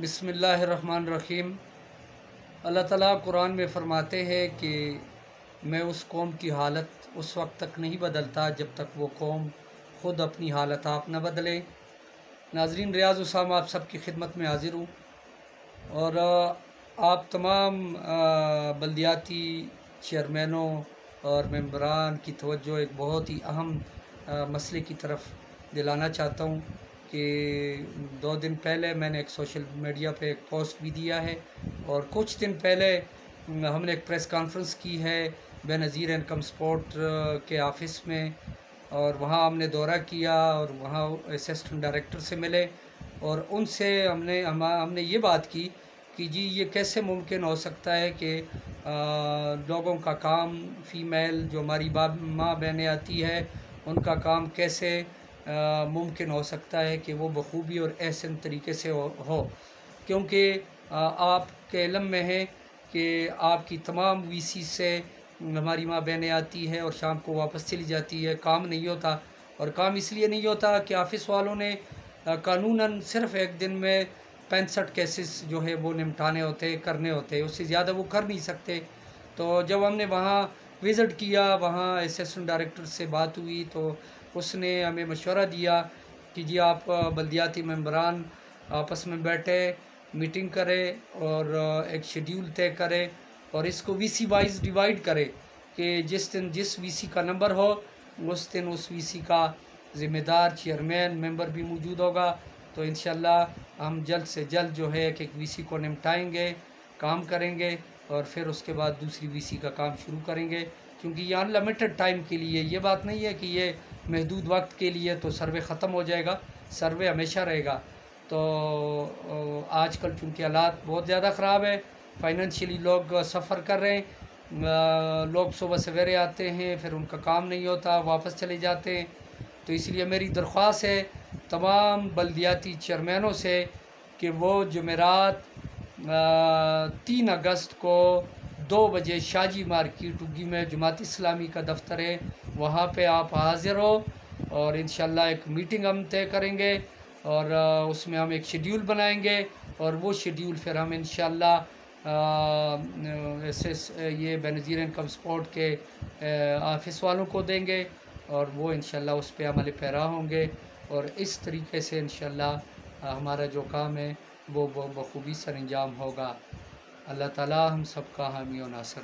بسم اللہ الرحمن الرحیم۔ اللہ تعالیٰ قرآن میں فرماتے ہیں کہ میں اس قوم کی حالت اس وقت تک نہیں بدلتا جب تک وہ قوم خود اپنی حالت آپ نہ بدلے۔ ناظرین، ریاض اسام آپ سب کی خدمت میں حاضر ہوں، اور آپ تمام بلدیاتی چیئرمینوں اور ممبران کی توجہ ایک بہت ہی اہم مسئلے کی طرف دلانا چاہتا ہوں کہ 2 دن پہلے میں نے ایک سوشل میڈیا پہ ایک پوسٹ بھی دیا ہے، اور کچھ دن پہلے ہم نے ایک پریس کانفرنس کی ہے بے نظیر انکم سپورٹ کے آفس میں، اور وہاں ہم نے دورہ کیا اور وہاں اسسٹنٹ ڈائریکٹر سے ملے، اور ان سے ہم نے یہ بات کی کہ جی یہ کیسے ممکن ہو سکتا ہے کہ لوگوں کا کام، فیمیل جو ہماری ماں بہنیں آتی ہے ان کا کام کیسے ممکن ہو سکتا ہے کہ وہ بخوبی اور احسن طریقے سے ہو، کیونکہ آپ کے علم میں ہے کہ آپ کی تمام وی سی سے ہماری ماں بہنیں آتی ہے اور شام کو واپس چلی جاتی ہے، کام نہیں ہوتا، اور کام اس لیے نہیں ہوتا کہ آفس والوں نے قانوناً صرف ایک دن میں 65 کیسز جو ہے وہ نمٹانے کرنے ہوتے، اس سے زیادہ وہ کر نہیں سکتے۔ تو جب ہم نے وہاں وزٹ کیا، وہاں اسسٹنٹ ڈائریکٹر سے بات ہوئی تو اس نے ہمیں مشورہ دیا کہ جی آپ بلدیاتی ممبران آپس میں بیٹھے میٹنگ کرے اور ایک شیڈیول طے کرے، اور اس کو وی سی وائز ڈیوائیڈ کرے کہ جس دن جس وی سی کا نمبر ہو اس دن اس وی سی کا ذمہ دار چیئرمین ممبر بھی موجود ہوگا۔ تو انشاءاللہ ہم جلد سے جلد جو ہے ایک وی سی کو نمٹائیں گے، کام کریں گے، اور پھر اس کے بعد دوسری وی سی کا کام شروع کریں گے، کیونکہ یہ ان لمیٹڈ ٹائم کے لیے، یہ بات نہیں ہے کہ یہ محدود وقت کے لیے تو سروے ختم ہو جائے گا، سروے ہمیشہ رہے گا۔ تو آج کل چونکہ حالات بہت زیادہ خراب ہے، فائنینشلی لوگ سفر کر رہے ہیں، لوگ صبح سویرے آتے ہیں پھر ان کا کام نہیں ہوتا، واپس چلے جاتے ہیں، تو اس لیے میری درخواست ہے تمام بلدیاتی چیئرمینوں سے کہ وہ جمعرات 3 اگست کو 2 بجے شاجی مارکیٹ اگی میں جماعت اسلامی کا دفتر ہے، وہاں پہ آپ حاضر ہو، اور انشاءاللہ ایک میٹنگ ہم طے کریں گے، اور اس میں ہم ایک شیڈیول بنائیں گے، اور وہ شیڈیول پھر ہم انشاءاللہ یہ بے نظیر انکم سپورٹ کے آفس والوں کو دیں گے، اور وہ انشاءاللہ اس پہ عمل پیرا ہوں گے، اور اس طریقے سے انشاءاللہ ہمارا جو کام ہے وہ بخوبی سر انجام ہوگا۔ اللہ تعالیٰ ہم سب کا حامی و ناصر۔